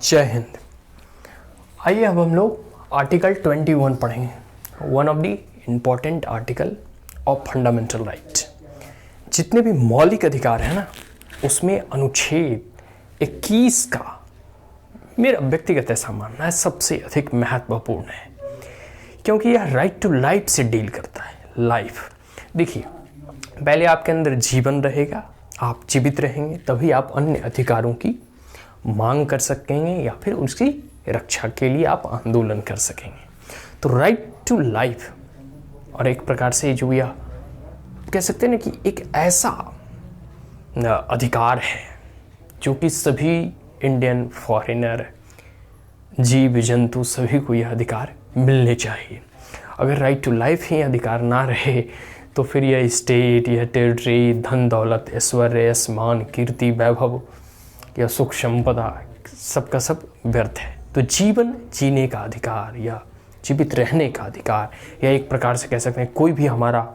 जय हिंद। आइए अब हम लोग आर्टिकल 21 पढ़ेंगे, one of the important article of fundamental right. जितने भी मौलिक अधिकार है ना, उसमें अनुच्छेद 21 का मेरा व्यक्तिगत ऐसा मानना है सबसे अधिक महत्वपूर्ण है, क्योंकि यह राइट टू लाइफ से डील करता है। लाइफ, देखिए, पहले आपके अंदर जीवन रहेगा, आप जीवित रहेंगे, तभी आप अन्य अधिकारों की मांग कर सकेंगे या फिर उसकी रक्षा के लिए आप आंदोलन कर सकेंगे। तो राइट टू लाइफ, और एक प्रकार से जो यह कह सकते हैं ना कि एक ऐसा अधिकार है जो कि सभी इंडियन, फॉरेनर, जीव जंतु सभी को यह अधिकार मिलने चाहिए। अगर राइट टू लाइफ ही अधिकार ना रहे तो फिर यह स्टेट, यह टेरिटरी, धन दौलत, ऐश्वर्य, सम्मान, कीर्ति, वैभव या सुख संपदा सबका सब व्यर्थ है। तो जीवन जीने का अधिकार या जीवित रहने का अधिकार, या एक प्रकार से कह सकते हैं कोई भी हमारा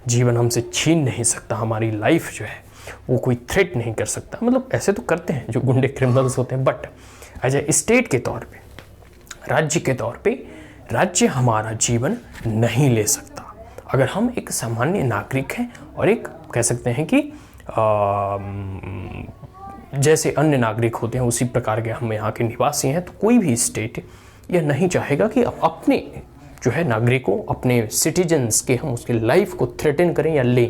जीवन हमसे छीन नहीं सकता, हमारी लाइफ जो है वो कोई थ्रेट नहीं कर सकता। मतलब ऐसे तो करते हैं जो गुंडे क्रिमिनल्स होते हैं, बट एज ए स्टेट के तौर पे, राज्य के तौर पे, राज्य हमारा जीवन नहीं ले सकता। अगर हम एक सामान्य नागरिक हैं और एक कह सकते हैं कि जैसे अन्य नागरिक होते हैं उसी प्रकार के हम यहाँ के निवासी हैं, तो कोई भी स्टेट यह नहीं चाहेगा कि अपने जो है नागरिकों, अपने सिटीजन्स के हम उसके लाइफ को थ्रेटन करें या लें।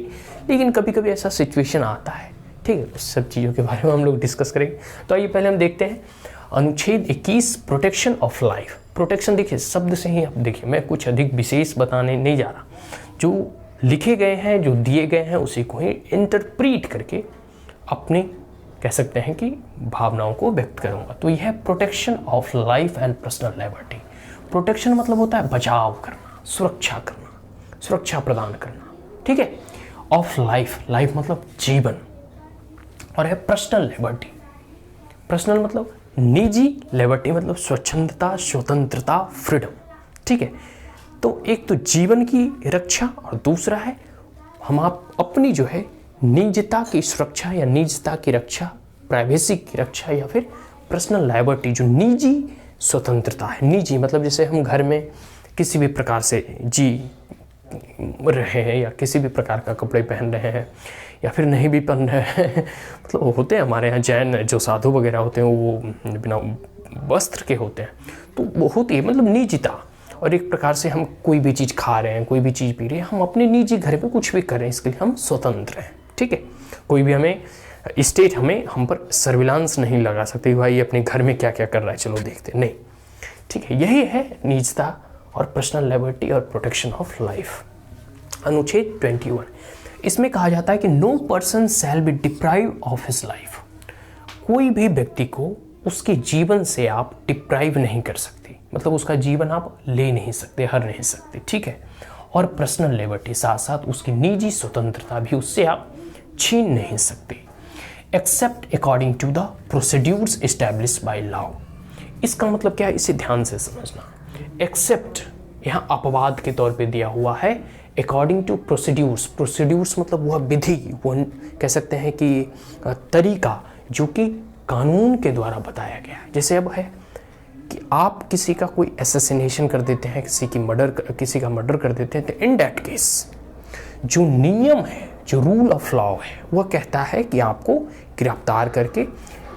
लेकिन कभी कभी ऐसा सिचुएशन आता है, ठीक है, उस सब चीज़ों के बारे में हम लोग डिस्कस करेंगे। तो आइए पहले हम देखते हैं अनुच्छेद 21, प्रोटेक्शन ऑफ लाइफ। प्रोटेक्शन, देखिए शब्द से ही आप देखिए, मैं कुछ अधिक विशेष बताने नहीं जा रहा, जो लिखे गए हैं, जो दिए गए हैं, उसी को ही इंटरप्रीट करके अपने कह सकते हैं कि भावनाओं को व्यक्त करूंगा। तो यह है protection of life and personal liberty. Protection मतलब होता है बचाव करना, सुरक्षा करना, सुरक्षा प्रदान करना, ठीक है। ऑफ लाइफ, लाइफ मतलब जीवन, और है पर्सनल लिबर्टी। पर्सनल मतलब निजी, लिबर्टी मतलब स्वच्छंदता, स्वतंत्रता, फ्रीडम, ठीक है। तो एक तो जीवन की रक्षा और दूसरा है हम आप अपनी जो है निजता की सुरक्षा या निजता की रक्षा, प्राइवेसी की रक्षा, या फिर पर्सनल लिबर्टी जो निजी स्वतंत्रता है। निजी मतलब जैसे हम घर में किसी भी प्रकार से जी रहे हैं या किसी भी प्रकार का कपड़े पहन रहे हैं या फिर नहीं भी पहन रहे हैं, मतलब होते हैं हमारे यहाँ जैन जो साधु वगैरह होते हैं वो बिना वस्त्र के होते हैं, तो वो होती है मतलब निजता। और एक प्रकार से हम कोई भी चीज़ खा रहे हैं, कोई भी चीज़ पी रहे हैं, हम अपने निजी घर में कुछ भी कर रहे हैं, इसके लिए हम स्वतंत्र हैं, ठीक है। कोई भी हमें स्टेट हम पर सर्विलांस नहीं लगा सकती, भाई अपने घर में क्या क्या कर रहा है चलो देखते, नहीं, ठीक है। यही है निजता और पर्सनल लिबर्टी और प्रोटेक्शन ऑफ लाइफ। अनुच्छेद 21, इसमें कहा जाता है कि no person shall be deprived of his life. कोई भी व्यक्ति को उसके जीवन से आप डिप्राइव नहीं कर सकते, मतलब उसका जीवन आप ले नहीं सकते, हर नहीं सकते, ठीक है। और पर्सनल लिबर्टी, साथ साथ उसकी निजी स्वतंत्रता भी उससे आप छीन नहीं सकते, except according to the procedures established by law. इसका मतलब क्या है, इसे ध्यान से समझना। एक्सेप्ट यहाँ अपवाद के तौर पे दिया हुआ है, अकॉर्डिंग टू प्रोसीड्यूर्स। प्रोसीड्यूर्स मतलब वह विधि, वो कह सकते हैं कि तरीका जो कि कानून के द्वारा बताया गया है। जैसे अब है कि आप किसी का कोई असैसिनेशन कर देते हैं, किसी का मर्डर कर देते हैं, तो इन दैट केस जो नियम है, जो रूल ऑफ लॉ है, वह कहता है कि आपको गिरफ्तार करके,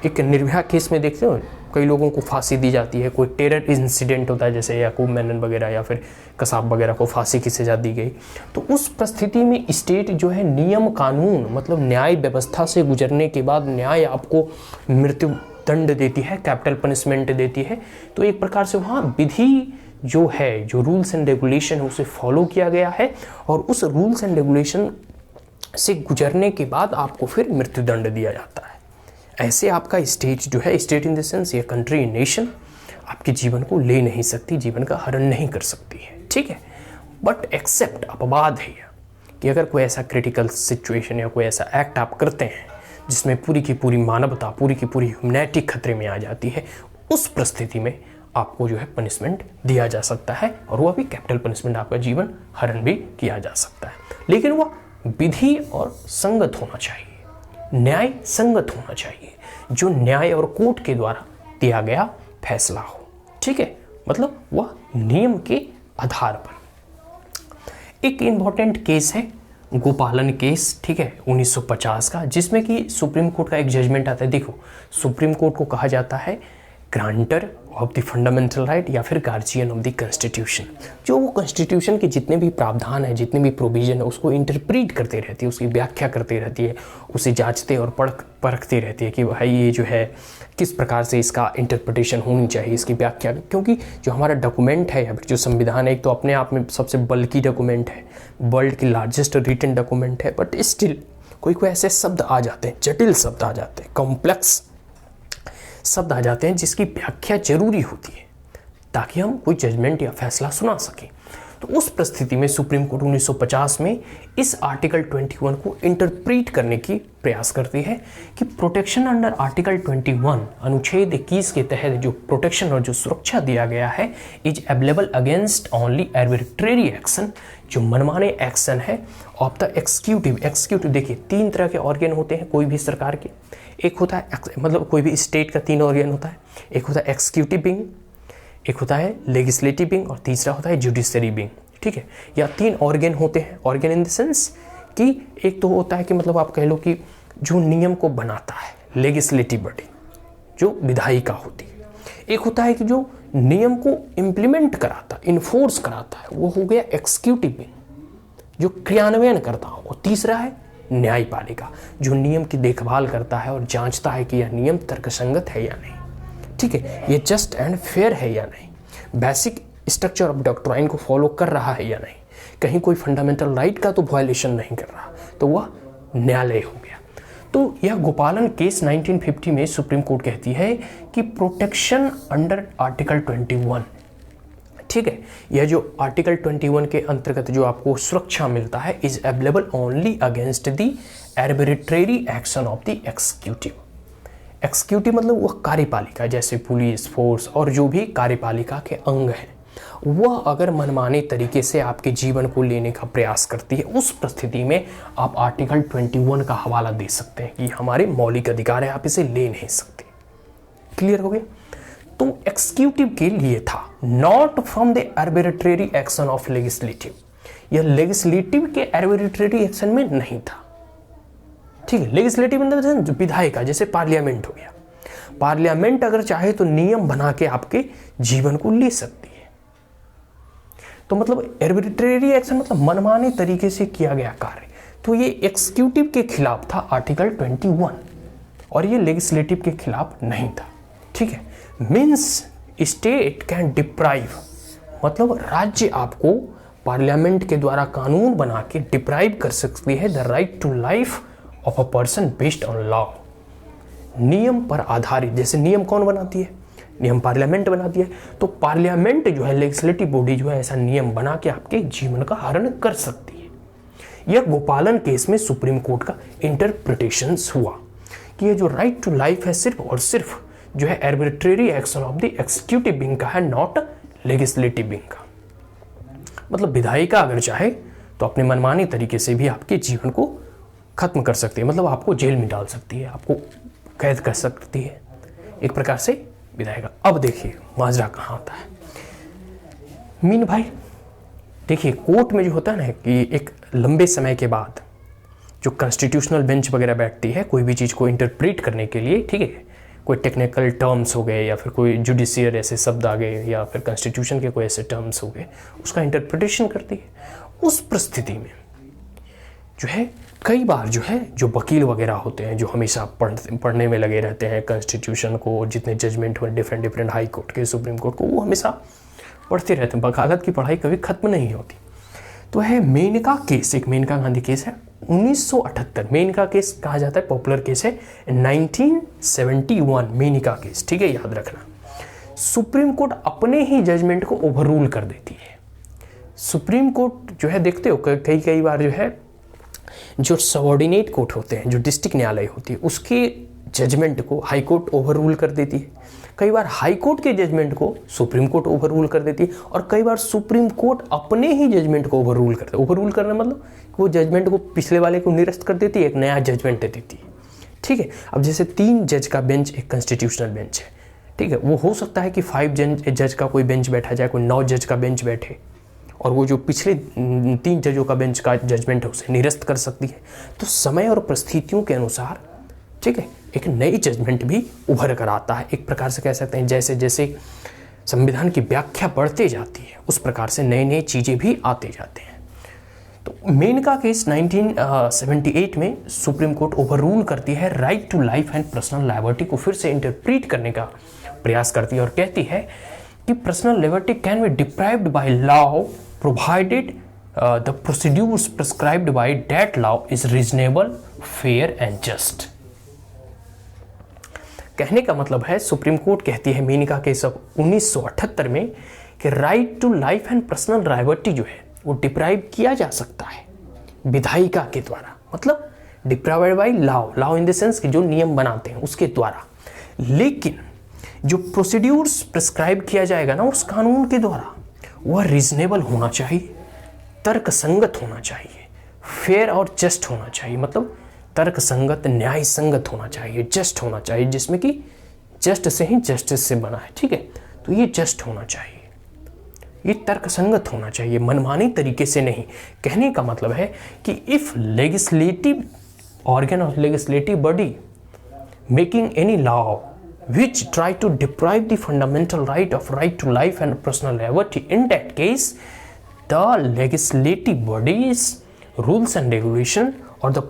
एक निर्भया केस में देखते हो कई लोगों को फांसी दी जाती है, कोई टेरर इंसिडेंट होता है जैसे याकूब मेनन वगैरह या फिर कसाब वगैरह को फांसी की सजा दी गई, तो उस परिस्थिति में स्टेट जो है नियम कानून मतलब न्याय व्यवस्था से गुजरने के बाद न्याय आपको मृत्यु दंड देती है, कैपिटल पनिशमेंट देती है। तो एक प्रकार से वहाँ विधि जो है, जो रूल्स एंड रेगुलेशन है, उसे फॉलो किया गया है, और उस रूल्स एंड रेगुलेशन से गुजरने के बाद आपको फिर मृत्यु दंड दिया जाता है। ऐसे आपका स्टेट जो है, स्टेट इन द सेंस ये कंट्री, नेशन, आपके जीवन को ले नहीं सकती, जीवन का हरण नहीं कर सकती है, ठीक है। बट एक्सेप्ट, अपवाद है कि अगर कोई ऐसा क्रिटिकल सिचुएशन या कोई ऐसा एक्ट आप करते हैं जिसमें पूरी की पूरी मानवता, पूरी की पूरी ह्यूमैनिटी खतरे में आ जाती है, उस परिस्थिति में आपको जो है पनिशमेंट दिया जा सकता है, और वह भी कैपिटल पनिशमेंट, आपका जीवन हरण भी किया जा सकता है। लेकिन वह विधि और संगत होना चाहिए, न्याय संगत होना चाहिए, जो न्याय और कोर्ट के द्वारा दिया गया फैसला हो। ठीक है, मतलब वह नियम के आधार पर। एक इम्पॉर्टेंट केस है गोपालन केस, ठीक है, 1950 का, जिसमें कि सुप्रीम कोर्ट का एक जजमेंट आता है। देखो, सुप्रीम कोर्ट को कहा जाता है grantor of the fundamental right या फिर गार्जियन ऑफ द कॉन्स्टिट्यूशन। जो वो कॉन्स्टिट्यूशन के जितने भी प्रावधान है, जितने भी प्रोविजन है, उसको इंटरप्रीट करते रहती है, उसकी व्याख्या करते रहती है, उसे जांचते और परखते रहती है कि भाई ये जो है किस प्रकार से इसका इंटरप्रिटेशन होनी चाहिए, इसकी व्याख्या। क्योंकि जो हमारा डॉक्यूमेंट है या फिर जो संविधान है, एक तो अपने आप में सबसे बल्कि डॉक्यूमेंट है, वर्ल्ड की लार्जेस्ट रिटन डॉक्यूमेंट है, बट स्टिल कोई कोई ऐसे शब्द आ जाते हैं, जटिल शब्द आ जाते हैं, कॉम्प्लेक्स शब्द आ जाते हैं, जिसकी व्याख्या जरूरी होती है ताकि हम कोई जजमेंट या फैसला सुना सकें। तो उस परिस्थिति में सुप्रीम कोर्ट 1950 में इस आर्टिकल 21 को इंटरप्रीट करने की प्रयास करती है कि प्रोटेक्शन अंडर आर्टिकल 21 अनुच्छेद 21 के तहत जो प्रोटेक्शन और जो सुरक्षा दिया गया है is available against only arbitrary action, जो मनमाने एक्शन है ऑफ द एक्सिक्यूटिव। एक्सिक्यूटिव देखिए, 3 तरह के ऑर्गन होते हैं कोई भी सरकार के। एक होता है मतलब कोई भी स्टेट का 3 ऑर्गन होता है। एक होता है एक्सिक्यूटिव विंग, एक होता है लेजिस्लेटिव विंग और तीसरा होता है जुडिशरी विंग। ठीक है, या 3 ऑर्गन होते हैं। ऑर्गन इन द सेंस कि एक तो होता है कि मतलब आप कह लो कि जो नियम को बनाता है, लेजिस्लेटिव बॉडी जो विधायिका होती है। एक होता है कि जो नियम को इम्प्लीमेंट कराता, इन्फोर्स कराता है, वो हो गया एक्सिक्यूटिव विंग जो क्रियान्वयन करता हो। और तीसरा है न्यायपालिका जो नियम की देखभाल करता है और जांचता है कि यह नियम तर्कसंगत है या नहीं। ठीक है, ये जस्ट एंड फेयर है या नहीं, बेसिक स्ट्रक्चर ऑफ डॉक्ट्राइन को फॉलो कर रहा है या नहीं, कहीं कोई फंडामेंटल राइट का तो वायलेशन नहीं कर रहा, तो वह न्यायालय हो गया। तो यह गोपालन केस 1950 में सुप्रीम कोर्ट कहती है कि प्रोटेक्शन अंडर आर्टिकल 21, ठीक है, यह जो आर्टिकल 21 के अंतर्गत जो आपको सुरक्षा मिलता है is available only against the arbitrary action of the executive. Executive मतलब वह कार्यपालिका, जैसे पुलिस फोर्स और जो भी कार्यपालिका के अंग हैं, वह अगर मनमाने तरीके से आपके जीवन को लेने का प्रयास करती है, उस परिस्थिति में आप आर्टिकल 21 का हवाला दे सकते हैं कि हमारे मौलिक अधिकार है, आप इसे ले नहीं सकते। क्लियर हो गया? तो एक्सिक्यूटिव के लिए था, not from the arbitrary action of legislative. यह लेजिस्लेटिव के आर्बिट्रेरी एक्शन में नहीं था। ठीक है, लेजिस्लेटिव मतलब विधायिका, जैसे पार्लियामेंट हो गया। पार्लियामेंट अगर चाहे तो नियम बना के आपके जीवन को ले सकती है। तो मतलब आर्बिट्रेरी एक्शन मतलब मनमाने तरीके से किया गया कार्य, तो ये एक्सिक्यूटिव के खिलाफ था आर्टिकल 21 और ये लेजिस्लेटिव के खिलाफ नहीं था। ठीक है, मीन्स स्टेट कैन डिप्राइव, मतलब राज्य आपको पार्लियामेंट के द्वारा कानून बना के डिप्राइव कर सकती है the right to life of a person based on law. नियम पर आधारित, जैसे नियम कौन बनाती है? नियम पार्लियामेंट बनाती है। तो पार्लियामेंट जो है, लेजिस्लेटिव बॉडी जो है, ऐसा नियम बना के आपके जीवन का हरण कर सकती है। यह गोपालन केस में सुप्रीम कोर्ट का इंटरप्रिटेशन हुआ कि ये जो राइट टू लाइफ है सिर्फ और सिर्फ जो है arbitrary action of the executive wing का है, नॉट लेजिस्लेटिव विंग का। मतलब विधायिका अगर चाहे तो अपने मनमाने तरीके से भी आपके जीवन को खत्म कर सकती है, मतलब आपको जेल में डाल सकती है, आपको कैद कर सकती है, एक प्रकार से विधायिका। अब देखिए माजरा कहाँ आता है। मीन भाई देखिए, कोर्ट में जो होता है ना कि एक लंबे समय के बाद जो कॉन्स्टिट्यूशनल बेंच वगैरह बैठती है कोई भी चीज़ को इंटरप्रेट करने के लिए, ठीक है, कोई टेक्निकल टर्म्स हो गए या फिर कोई जुडिशियर ऐसे शब्द आ गए या फिर कॉन्स्टिट्यूशन के कोई ऐसे टर्म्स हो गए, उसका इंटरप्रिटेशन करती है। उस परिस्थिति में जो है कई बार जो है जो वकील वगैरह होते हैं जो हमेशा पढ़ने में लगे रहते हैं कॉन्स्टिट्यूशन को, जितने जजमेंट हुए डिफरेंट हाई कोर्ट के, सुप्रीम कोर्ट को, वो हमेशा पढ़ते रहते हैं। वकालत की पढ़ाई कभी खत्म नहीं होती। तो है मेनका केस, एक मेनका गांधी केस है 1978। मेनका केस कहा जाता है, पॉपुलर केस है 1971 मेनका केस। ठीक है, याद रखना। सुप्रीम कोर्ट अपने ही जजमेंट को ओवररूल कर देती है। सुप्रीम कोर्ट जो है, देखते हो कई बार जो है जो सबऑर्डिनेट कोर्ट होते हैं, जो डिस्ट्रिक्ट न्यायालय होती है, उसके जजमेंट को हाई कोर्ट ओवररूल कर देती है। कई बार हाई कोर्ट के जजमेंट को सुप्रीम कोर्ट ओवररूल कर देती है और कई बार सुप्रीम कोर्ट अपने ही जजमेंट को ओवररूल करती है। ओवररूल करना मतलब वो जजमेंट को पिछले वाले को निरस्त कर देती है, एक नया जजमेंट देती है। ठीक है, अब जैसे 3 जज का बेंच एक कॉन्स्टिट्यूशनल बेंच है, ठीक है। वो हो सकता है कि 5 जज का कोई बेंच बैठा जाए, कोई 9 जज का बेंच बैठे, और वो जो पिछले 3 जजों का बेंच का जजमेंट है उसे निरस्त कर सकती है। तो समय और परिस्थितियों के अनुसार, ठीक है, एक नई जजमेंट भी उभर कर आता है। एक प्रकार से कह सकते हैं जैसे जैसे संविधान की व्याख्या बढ़ते जाती है उस प्रकार से नई नई चीज़ें भी आते जाते हैं। तो मेनका केस 1978 में सुप्रीम कोर्ट ओवररूल करती है, right to life and personal liability को फिर से इंटरप्रीट करने का प्रयास करती है और कहती है कि personal liberty can be deprived by law provided the procedures prescribed by that law is reasonable, fair and just. कहने का मतलब है, सुप्रीम कोर्ट कहती है मेनका केस ऑफ 1978 में कि right to life and personal liability जो है वो डिप्राइव किया जा सकता है विधायिका के द्वारा, मतलब deprived by law in the sense कि जो नियम बनाते हैं उसके द्वारा, लेकिन जो प्रोसीड्यूर्स प्रिस्क्राइब किया जाएगा ना उस कानून के द्वारा वह रीजनेबल होना चाहिए, तर्कसंगत होना चाहिए, फेयर और जस्ट होना चाहिए, मतलब तर्क संगत, न्याय संगत होना चाहिए, जस्ट होना चाहिए, जिसमें कि जस्ट से ही जस्टिस से बना है, ठीक है। तो ये जस्ट होना चाहिए, ये तर्क संगत होना चाहिए, मनमानी तरीके से नहीं। कहने का मतलब है कि इफ लेजिस्लेटिव ऑर्गन और legislative body making any law which try to deprive the fundamental right to life and personal liberty, in that case the legislative bodies rules and regulation or the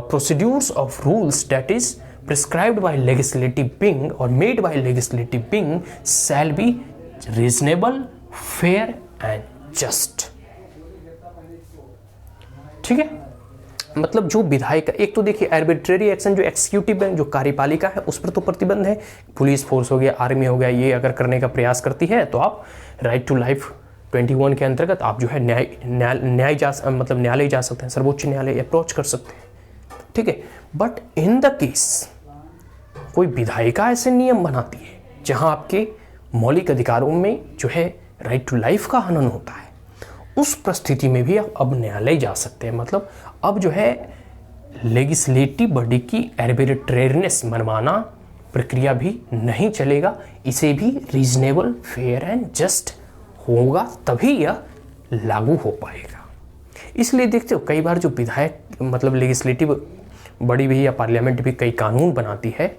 procedures of rules that is prescribed by legislative being or made by legislative being shall be reasonable, fair and just। ठीक है, मतलब जो विधायक, एक तो देखिए arbitrary action जो executive है, जो कार्यपालिका है, उस पर तो प्रतिबंध है, पुलिस फोर्स हो गया, आर्मी हो गया, ये अगर करने का प्रयास करती है तो आप राइट टू लाइफ 21 के अंतर्गत आप जो है न्यायालय जा सकते हैं, सर्वोच्च न्यायालय अप्रोच कर सकते हैं, ठीक है। बट इन द केस कोई विधायिका ऐसे नियम बनाती है जहां आपके मौलिक अधिकारों में जो है राइट टू लाइफ का हनन होता है, उस परिस्थिति में भी आप अब न्यायालय जा सकते हैं। मतलब अब जो है लेजिस्लेटिव बॉडी की आर्बिट्रेरीनेस, मनमाना प्रक्रिया भी नहीं चलेगा, इसे भी रीजनेबल, फेयर एंड जस्ट होगा, तभी यह लागू हो पाएगा। इसलिए देखते हो कई बार जो विधायक, मतलब लेजिस्लेटिव बॉडी भी या पार्लियामेंट भी कई कानून बनाती है,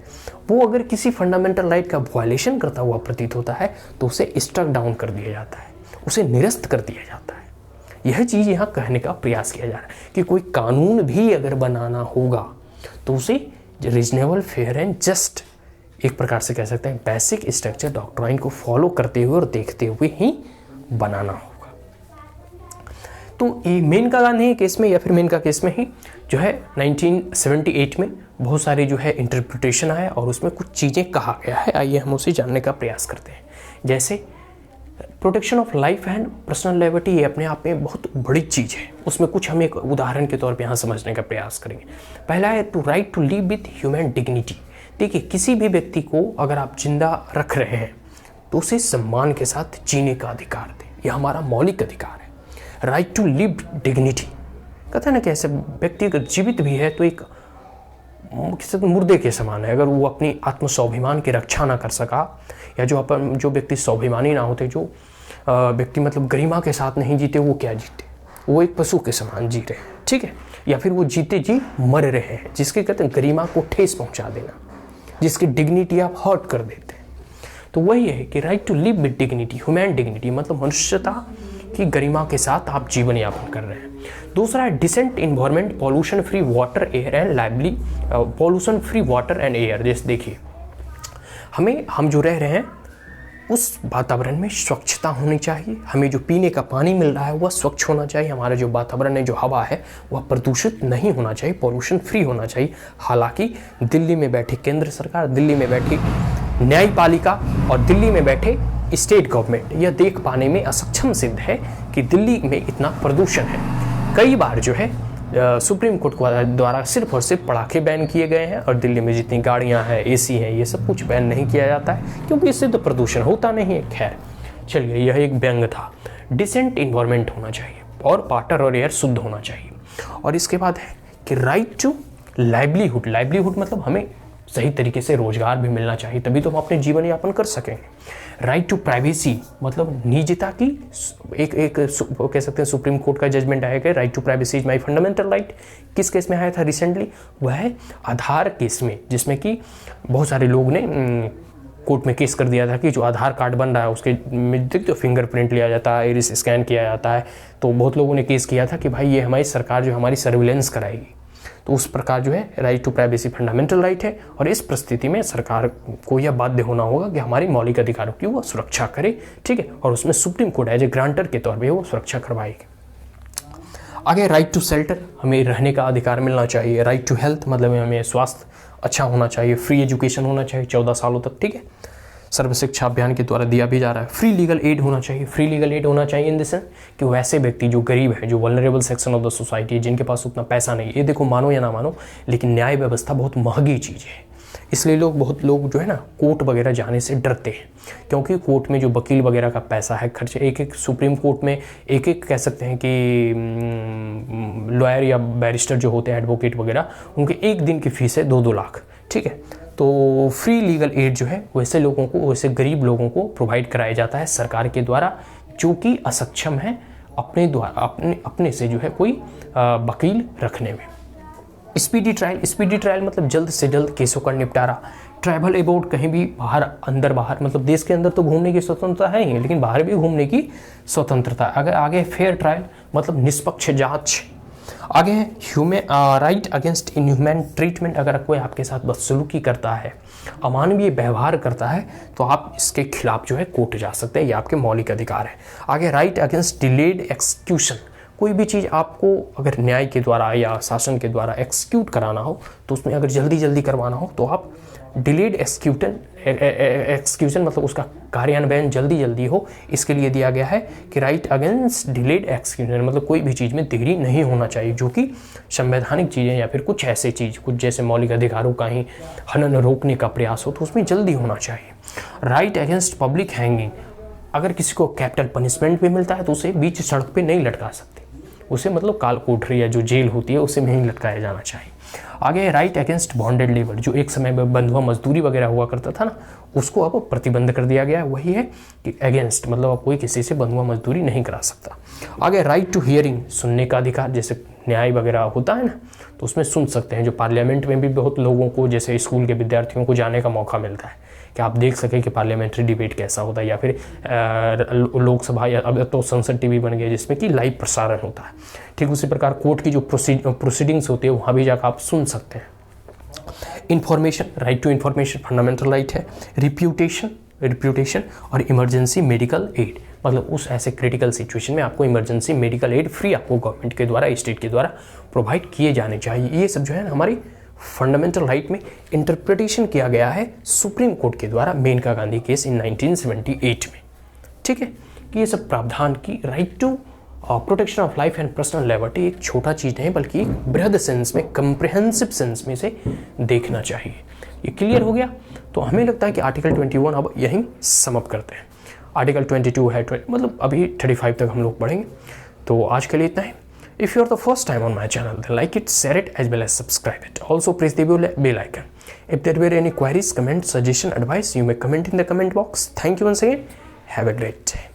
वो अगर किसी फंडामेंटल राइट का वायलेशन करता हुआ प्रतीत होता है तो उसे स्ट्रक डाउन कर दिया जाता है, उसे निरस्त कर दिया जाता है। यह चीज़ यहाँ कहने का प्रयास किया जा रहा है कि कोई कानून भी अगर बनाना होगा तो उसे रीजनेबल, फेयर एंड जस्ट, एक प्रकार से कह सकते हैं बेसिक स्ट्रक्चर डॉक्ट्राइन को फॉलो करते हुए और देखते हुए ही बनाना होगा। तो ये मेनका गांधी केस में या फिर मेनका केस में ही जो है 1978 में बहुत सारे जो है इंटरप्रिटेशन आया और उसमें कुछ चीज़ें कहा गया है। आइए हम उसे जानने का प्रयास करते हैं। जैसे protection of life and personal liberty, ये अपने आप में बहुत बड़ी चीज़ है, उसमें कुछ हम एक उदाहरण के तौर पे यहाँ समझने का प्रयास करेंगे। पहला है to right to live with human dignity. देखिए, किसी भी व्यक्ति को अगर आप जिंदा रख रहे हैं तो उसे सम्मान के साथ जीने का अधिकार दें, यह हमारा मौलिक अधिकार है। राइट टू लिव डिग्निटी, कहते हैं ना कि ऐसे व्यक्ति अगर जीवित भी है तो एक मुर्दे के समान है। अगर वो अपनी आत्म स्वाभिमान की रक्षा ना कर सका, या जो व्यक्ति स्वाभिमानी ना होते, जो व्यक्ति मतलब गरिमा के साथ नहीं जीते, वो क्या जीते, वो एक पशु के समान जी रहे हैं, ठीक है। या फिर वो जीते जी मर रहे हैं, जिसके कहते हैं गरिमा को ठेस पहुंचा देना, जिसकी डिग्निटी आप हर्ट कर देते हैं। तो वही है कि right to live with dignity, human dignity, मतलब मनुष्यता की गरिमा के साथ आप जीवन यापन कर रहे हैं। दूसरा है decent environment, pollution free water, air and lively, pollution free water and air. जैसे देखिए, हम जो रह रहे हैं उस वातावरण में स्वच्छता होनी चाहिए, हमें जो पीने का पानी मिल रहा है वह स्वच्छ होना चाहिए, हमारा जो वातावरण है, जो हवा है वह प्रदूषित नहीं होना चाहिए, पॉल्यूशन फ्री होना चाहिए। हालांकि दिल्ली में बैठी केंद्र सरकार, दिल्ली में बैठी न्यायपालिका और दिल्ली में बैठे स्टेट गवर्नमेंट यह देख पाने में असक्षम सिद्ध है कि दिल्ली में इतना प्रदूषण है। कई बार जो है सुप्रीम कोर्ट द्वारा सिर्फ और सिर्फ पटाखे बैन किए गए हैं और दिल्ली में जितनी गाड़ियां हैं, एसी हैं, ये सब कुछ बैन नहीं किया जाता है क्योंकि इससे तो प्रदूषण होता नहीं है। खैर चलिए, यह एक व्यंग था। डिसेंट इन्वायरमेंट होना चाहिए और वाटर और एयर शुद्ध होना चाहिए। और इसके बाद है कि राइट टू लाइवलीहुड, लाइवलीहुड मतलब हमें सही तरीके से रोजगार भी मिलना चाहिए, तभी तो हम अपने जीवन यापन कर सकेंगे। राइट टू प्राइवेसी मतलब निजता की एक कह सकते हैं सुप्रीम कोर्ट का जजमेंट आया कि right to privacy is my fundamental right. किस केस में आया था रिसेंटली? वह है आधार केस में, जिसमें कि बहुत सारे लोग ने कोर्ट में केस कर दिया था कि जो आधार कार्ड बन रहा है उसके में तो फिंगरप्रिंट लिया जाता है, इरिस स्कैन किया जाता है, तो बहुत लोगों ने केस किया था कि भाई ये हमारी सरकार जो हमारी सर्विलेंस कराएगी। तो उस प्रकार जो है right to privacy fundamental right है, और इस परिस्थिति में सरकार को यह बाध्य होना होगा कि हमारी मौलिक अधिकारों की वो सुरक्षा करे, ठीक है, और उसमें Supreme Court as a grantor के तौर पर वो सुरक्षा करवाएगी। आगे राइट टू शेल्टर, हमें रहने का अधिकार मिलना चाहिए। राइट टू हेल्थ मतलब हमें स्वास्थ्य अच्छा होना चाहिए। फ्री एजुकेशन होना चाहिए 14 सालों तक, ठीक है, सर्व शिक्षा अभियान के द्वारा दिया भी जा रहा है। फ्री लीगल एड होना चाहिए। फ्री लीगल एड होना चाहिए इन द सेंस कि वैसे व्यक्ति जो गरीब है, जो vulnerable section of the society है, जिनके पास उतना पैसा नहीं है, ये देखो मानो या ना मानो लेकिन न्याय व्यवस्था बहुत महंगी चीज़ है, इसलिए बहुत लोग जो है ना कोर्ट वगैरह जाने से डरते हैं, क्योंकि कोर्ट में जो वकील वगैरह का पैसा है, खर्चे, एक सुप्रीम कोर्ट में एक कह सकते हैं कि लॉयर या बैरिस्टर जो होते हैं, एडवोकेट वगैरह, उनके एक दिन की फीस है 2-2 लाख, ठीक है। तो फ्री लीगल एड जो है वैसे लोगों को, वैसे गरीब लोगों को प्रोवाइड कराया जाता है सरकार के द्वारा, जो कि असक्षम है अपने से जो है कोई वकील रखने में। स्पीडी ट्रायल मतलब जल्द से जल्द केसों का निपटारा। ट्रैवल अबाउट, कहीं भी बाहर, अंदर बाहर, मतलब देश के अंदर तो घूमने की स्वतंत्रता है ही, लेकिन बाहर भी घूमने की स्वतंत्रता। अगर आगे फेयर ट्रायल मतलब निष्पक्ष जांच। आगे है human right against inhuman treatment, अगर कोई आपके साथ बदसलूकी करता है, अमानवीय व्यवहार करता है, तो आप इसके खिलाफ जो है कोर्ट जा सकते हैं, ये आपके मौलिक अधिकार है। आगे राइट अगेंस्ट डिलेड एक्सक्यूशन, कोई भी चीज़ आपको अगर न्याय के द्वारा या शासन के द्वारा एक्सक्यूट कराना हो, तो उसमें अगर जल्दी करवाना हो तो आप डिलेड एक्सक्यूशन मतलब उसका कार्यान्वयन जल्दी हो, इसके लिए दिया गया है कि राइट अगेंस्ट डिलेड एक्सक्यूशन मतलब कोई भी चीज़ में देरी नहीं होना चाहिए, जो कि संवैधानिक चीज़ें या फिर कुछ ऐसे चीज़, कुछ जैसे मौलिक अधिकारों का ही हनन रोकने का प्रयास हो तो उसमें जल्दी होना चाहिए। राइट अगेंस्ट पब्लिक हैंगिंग, अगर किसी को कैपिटल पनिशमेंट भी मिलता है तो उसे बीच सड़क पे नहीं लटका सकते, उसे मतलब काल कोठरी या जो जेल होती है उसे नहीं लटकाया जाना चाहिए। आगे राइट अगेंस्ट बॉन्डेड लेबर, जो एक समय में बंधुआ मजदूरी वगैरह हुआ करता था ना, उसको अब प्रतिबंध कर दिया गया है। वही है कि अगेंस्ट मतलब अब कोई किसी से बंधुआ मजदूरी नहीं करा सकता। आगे राइट टू हियरिंग, सुनने का अधिकार, जैसे न्याय वगैरह होता है ना तो उसमें सुन सकते हैं। जो पार्लियामेंट में भी बहुत लोगों को, जैसे स्कूल के विद्यार्थियों को जाने का मौका मिलता है कि आप देख सकें कि पार्लियामेंट्री डिबेट कैसा होता है, या फिर लोकसभा या अब तो संसद टीवी बन गया जिसमें कि लाइव प्रसारण होता है। ठीक उसी प्रकार कोर्ट की जो प्रोसीडिंग्स होती है वहाँ भी जाकर आप सुन सकते हैं। Information, right to information fundamental right है। रिप्यूटेशन और इमरजेंसी मेडिकल एड, मतलब उस ऐसे क्रिटिकल सिचुएशन में आपको इमरजेंसी मेडिकल एड फ्री आपको गवर्नमेंट के द्वारा, स्टेट के द्वारा प्रोवाइड किए जाने चाहिए। ये सब जो है ना हमारी फंडामेंटल राइट में इंटरप्रिटेशन किया गया है सुप्रीम कोर्ट के द्वारा मेनका गांधी केस इन 1978 में। ठीक है कि ये सब प्रावधान की right to protection of life and personal liberty एक छोटा चीज़ नहीं बल्कि एक बृहद सेंस में, कंप्रिहेंसिव सेंस में से देखना चाहिए। ये क्लियर हो गया। तो हमें लगता है कि आर्टिकल 21 अब यहीं समाप्त करते हैं। आर्टिकल 22 है मतलब अभी 35 तक हम लोग पढ़ेंगे। तो आज के लिए इतना ही। If you are the first time on my channel, then like it, share it, as well as subscribe it. Also press the bell icon. If there were any queries, comments, suggestion, advice, you may comment in the comment box. Thank you once again. Have a great day.